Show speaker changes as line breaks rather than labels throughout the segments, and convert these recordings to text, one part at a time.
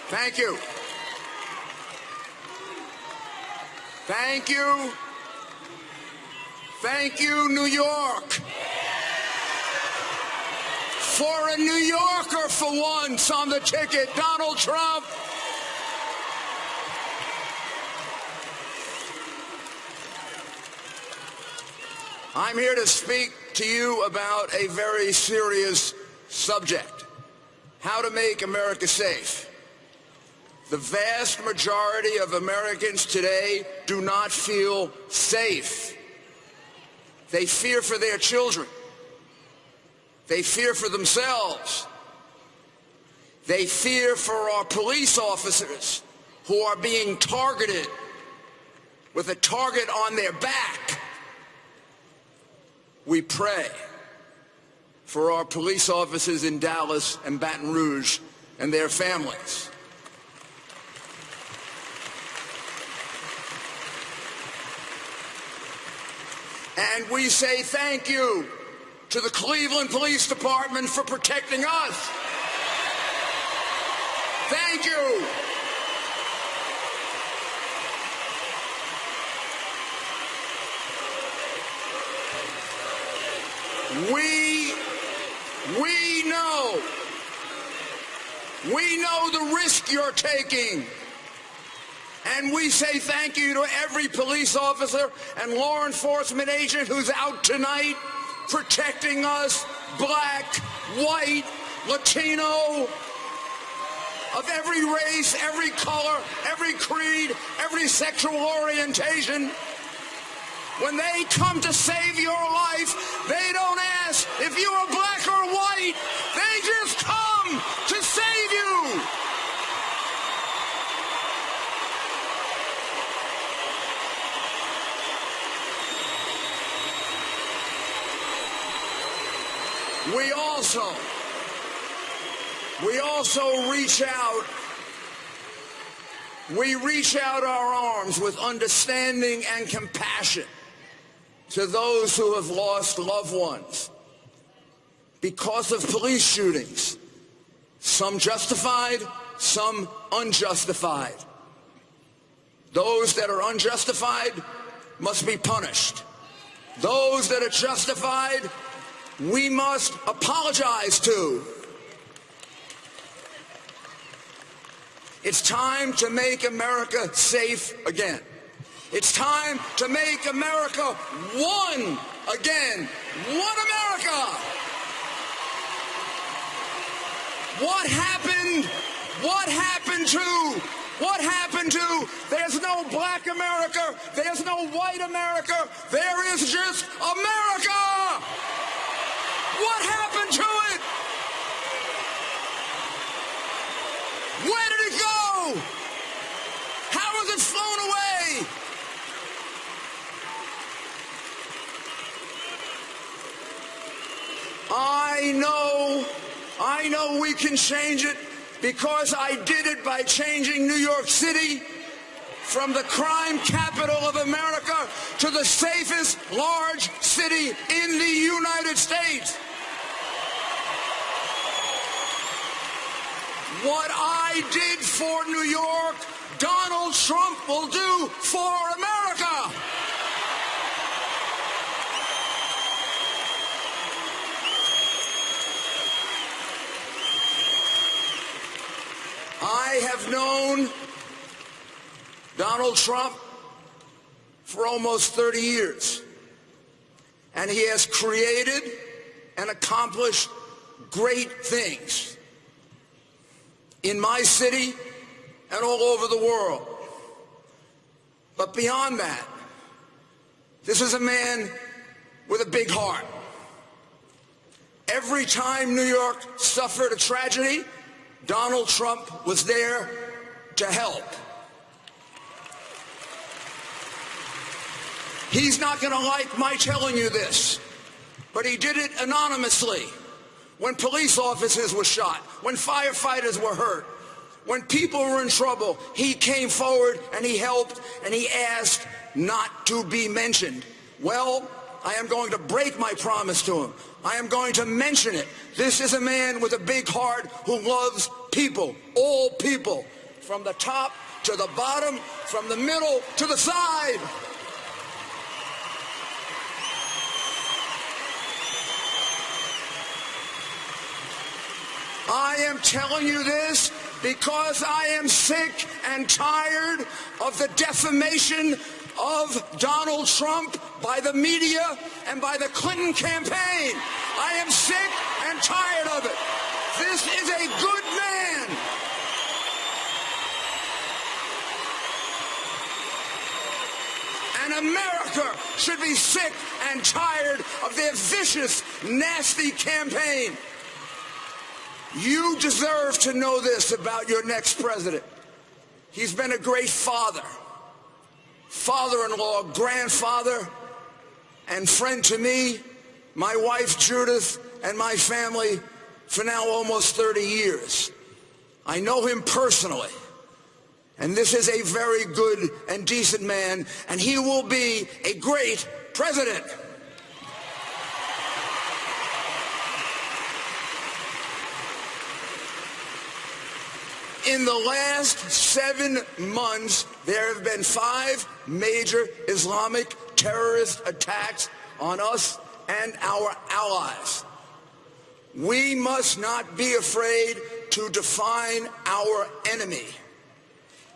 Thank you. Thank you. Thank you, New York. For a New Yorker for once on the ticket, Donald Trump. I'm here to speak to you about a very serious subject: how to make America safe. The vast majority of Americans today do not feel safe. They fear for their children. They fear for themselves. They fear for our police officers who are being targeted with a target on their back. We pray for our police officers in Dallas and Baton Rouge and their families. And we say thank you to the Cleveland Police Department for protecting us. Thank you. We know the risk you're taking. And we say thank you to every police officer and law enforcement agent who's out tonight protecting us, black, white, Latino, of every race, every color, every creed, every sexual orientation. When they come to save your life, they don't ask if you are black or white. They just come to save you. We also reach out. We reach out our arms with understanding and compassion to those who have lost loved ones because of police shootings, some justified, some unjustified. Those that are unjustified must be punished. Those that are justified, we must apologize to. It's time to make America safe again. It's time to make America one again. One America. What happened to there's no black America, there's no white America, there is just America. What happened to it? Where did it go? How was it flown away? I know we can change it because I did it by changing New York City from the crime capital of America to the safest large city in the United States. What I did for New York, Donald Trump will do for America. I have known Donald Trump for almost 30 years, and he has created and accomplished great things in my city and all over the world. But beyond that, this is a man with a big heart. Every time New York suffered a tragedy, Donald Trump was there to help. He's not going to like my telling you this, but he did it anonymously. When police officers were shot, when firefighters were hurt, when people were in trouble, he came forward and he helped and he asked not to be mentioned. Well, I am going to break my promise to him. I am going to mention it. This is a man with a big heart who loves people, all people. from the top to the bottom, from the middle to the side. I am telling you this because I am sick and tired of the defamation of Donald Trump by the media and by the Clinton campaign. I am sick and tired of it. This is a good man. And America should be sick and tired of their vicious, nasty campaign. You deserve to know this about your next president. He's been a great father, father-in-law, grandfather, and friend to me, my wife Judith, and my family for now almost 30 years. I know him personally, and this is a very good and decent man, and he will be a great president. In the last 7 months, there have been 5 major Islamic terrorist attacks on us and our allies. We must not be afraid to define our enemy.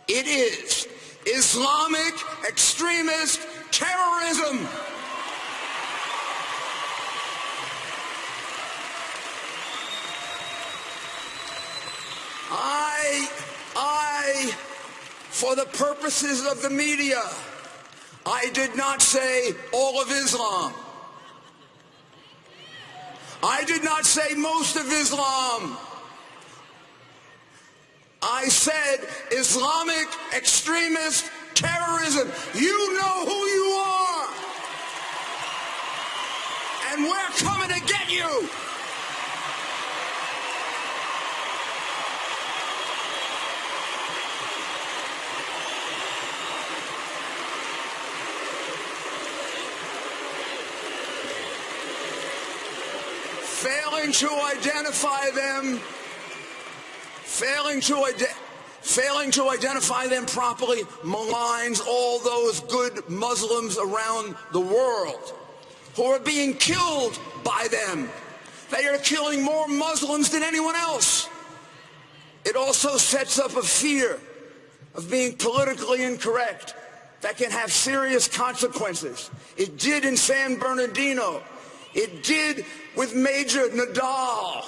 It is Islamic extremist terrorism. For the purposes of the media, I did not say all of Islam. I did not say most of Islam. I said Islamic extremist terrorism. You know who you are. And we're coming to get you. Failing to identify them properly maligns all those good Muslims around the world who are being killed by them. They are killing more Muslims than anyone else. It also sets up a fear of being politically incorrect that can have serious consequences. It did in San Bernardino. It did with Major Nadal.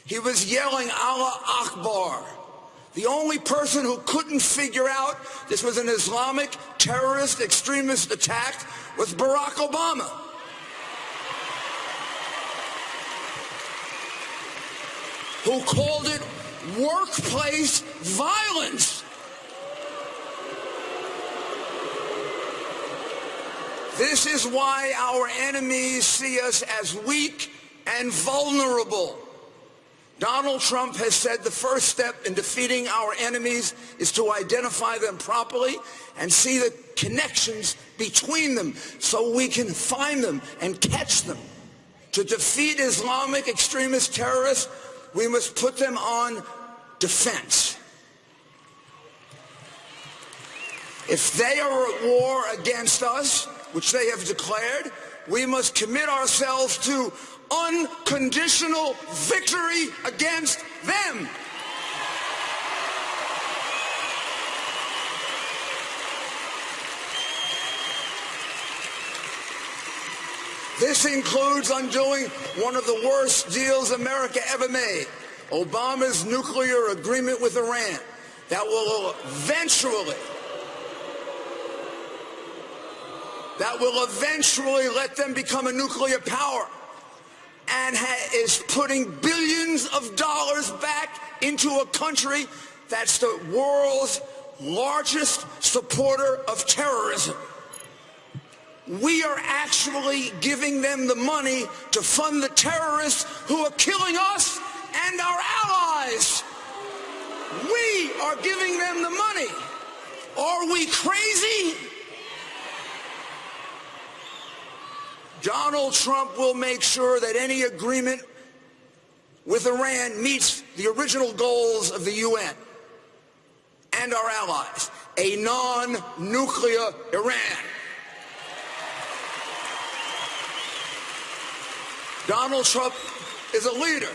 He was yelling Allah Akbar. The only person who couldn't figure out this was an Islamic terrorist extremist attack was Barack Obama. Who called it workplace violence. This is why our enemies see us as weak and vulnerable. Donald Trump has said the first step in defeating our enemies is to identify them properly and see the connections between them so we can find them and catch them. To defeat Islamic extremist terrorists, we must put them on defense. If they are at war against us, which they have declared, we must commit ourselves to unconditional victory against them. This includes undoing one of the worst deals America ever made, Obama's nuclear agreement with Iran, that will eventually let them become a nuclear power, and is putting billions of dollars back into a country that's the world's largest supporter of terrorism. We are actually giving them the money to fund the terrorists who are killing us and our allies. We are giving them the money. Are we crazy? Donald Trump will make sure that any agreement with Iran meets the original goals of the UN and our allies, a non-nuclear Iran. Donald Trump is a leader.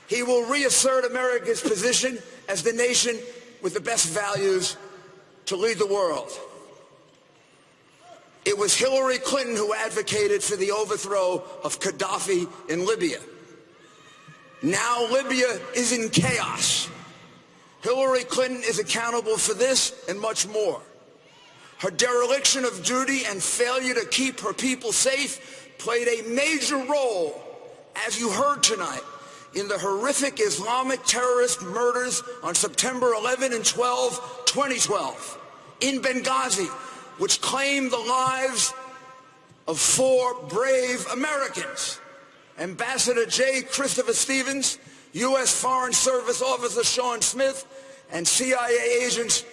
He will reassert America's position as the nation with the best values to lead the world. It was Hillary Clinton who advocated for the overthrow of Gaddafi in Libya. Now Libya is in chaos. Hillary Clinton is accountable for this and much more. Her dereliction of duty and failure to keep her people safe played a major role, as you heard tonight, in the horrific Islamic terrorist murders on September 11 and 12, 2012, in Benghazi, which claimed the lives of 4 brave Americans. Ambassador J. Christopher Stevens, U.S. Foreign Service Officer Sean Smith, and CIA agents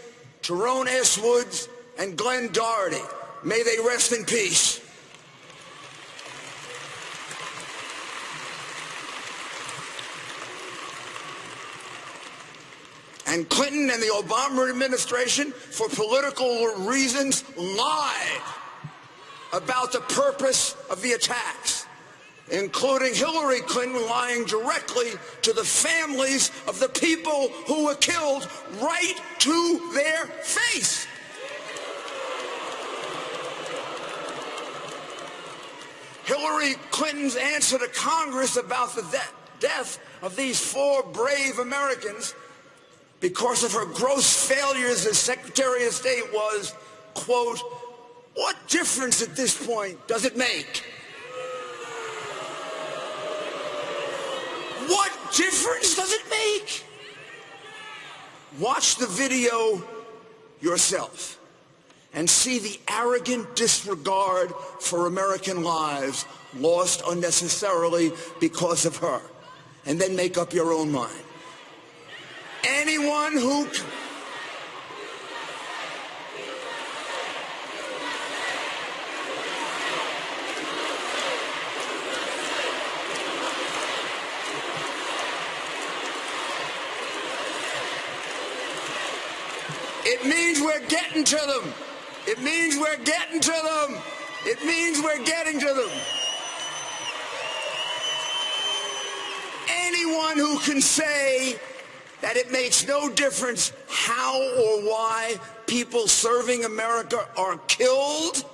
Tyrone S. Woods and Glenn Doherty. May they rest in peace. And Clinton and the Obama administration, for political reasons, lied about the purpose of the attacks, including Hillary Clinton lying directly to the families of the people who were killed right to their face. Hillary Clinton's answer to Congress about the death of these 4 brave Americans because of her gross failures as Secretary of State was, quote, "What difference at this point does it make?" What difference does it make? Watch the video yourself and see the arrogant disregard for American lives lost unnecessarily because of her, and then make up your own mind. Anyone who... It means we're getting to them. It means we're getting to them. It means we're getting to them. Anyone who can say that it makes no difference how or why people serving America are killed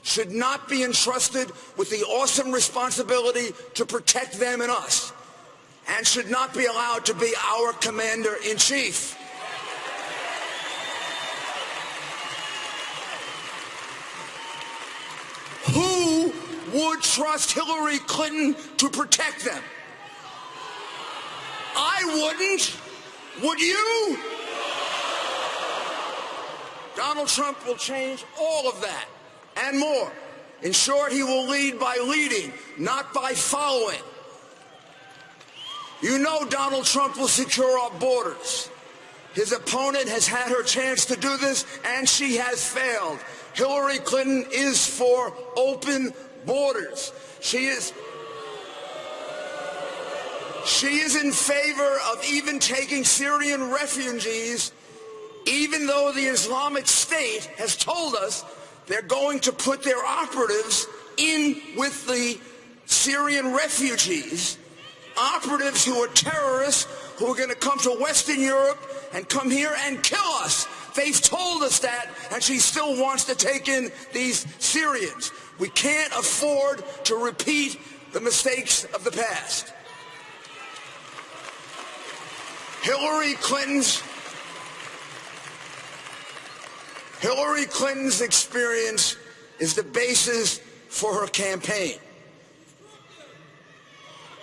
should not be entrusted with the awesome responsibility to protect them and us, and should not be allowed to be our commander-in-chief. Who would trust Hillary Clinton to protect them? I wouldn't. Would you? Donald Trump will change all of that and more. In short, he will lead by leading, not by following. You know Donald Trump will secure our borders. His opponent has had her chance to do this, and she has failed. Hillary Clinton is for open borders. She is in favor of even taking Syrian refugees, even though the Islamic State has told us they're going to put their operatives in with the Syrian refugees, operatives who are terrorists, who are going to come to Western Europe and come here and kill us. They've told us that, and she still wants to take in these Syrians. We can't afford to repeat the mistakes of the past. Hillary Clinton's experience is the basis for her campaign.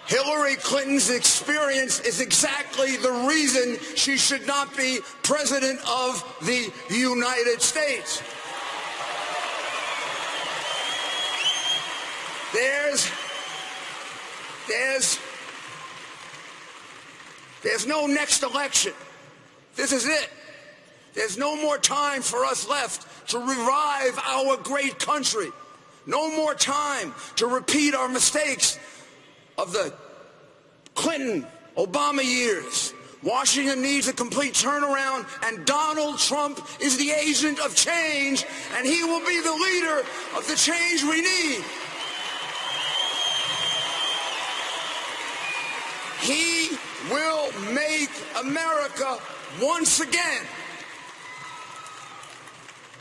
Hillary Clinton's experience is exactly the reason she should not be president of the United States. There's no next election. This is it. There's no more time for us left to revive our great country. No more time to repeat our mistakes of the Clinton, Obama years. Washington needs a complete turnaround, and Donald Trump is the agent of change, and he will be the leader of the change we need. He will make America once again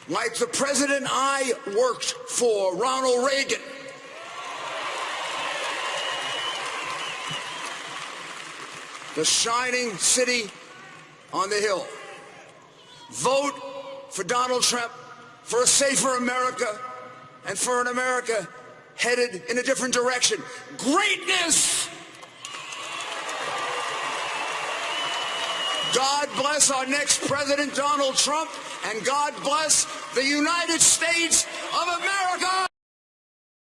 like the president I worked for, Ronald Reagan. The shining city on the hill. Vote for Donald Trump, for a safer America, and for an America headed in a different direction. Greatness! God bless our next president, Donald Trump, and God bless the United States of America!